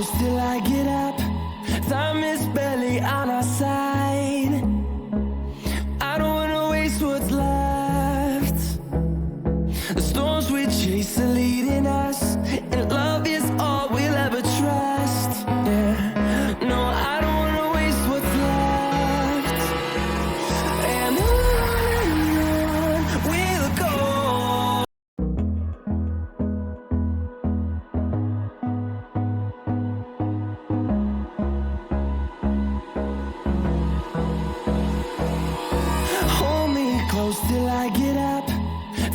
close till I get up. Time is barely on our side. I don't wanna waste what's left. The storms we chase are leading us, and love is all we'll ever trust. Yeah, no, I don't wanna waste what's left. And on we'll go. Hold me close till I get up.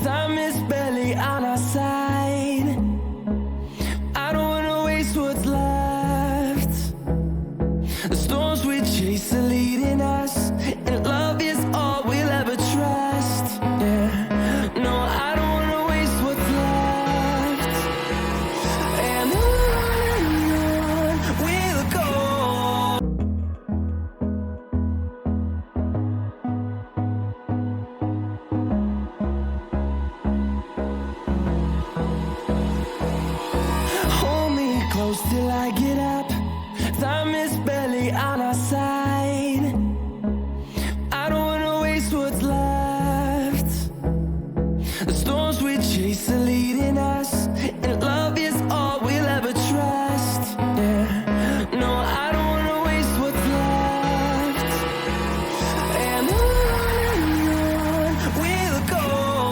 Time is barely on our side. I don't wanna waste what's left. The storms we chase are leading us, and love is all we'll ever trust. Yeah, no, I don't wanna waste what's left. And on we'll go. Hold me close till I get up. Time is barely on our side. I don't wanna waste what's left. The storms we chase are leading us, and love is all we'll ever trust. Yeah, no, I don't wanna waste what's left. And on we'll go. Hold me close till I get up. Time is barely on our side.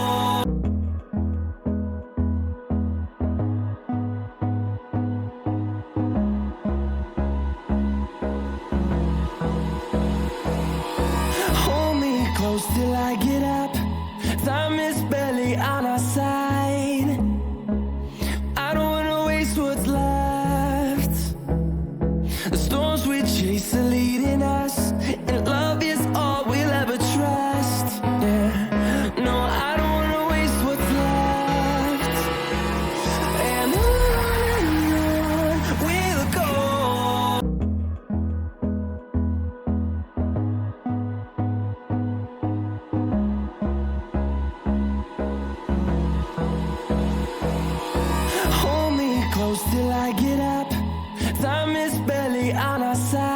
I don't wanna waste what's left. The storms we chase are leading us, and love is all we'll ever trust. Yeah, no, I don't wanna waste what's left. And on we'll go. Hold me close till I get up. Time is barely on our side. I don't wanna waste what's left. The storms we chase are leading us, and love is all we'll ever trust. Yeah, no, I don't wanna waste what's left. And on we'll go. I don't wanna waste what's left. The storms we chase are leading us, and love is all we'll ever trust. Yeah, no, I don't wanna waste what's left. And on we'll go. Hold me close till I get up. Time is barely on our side.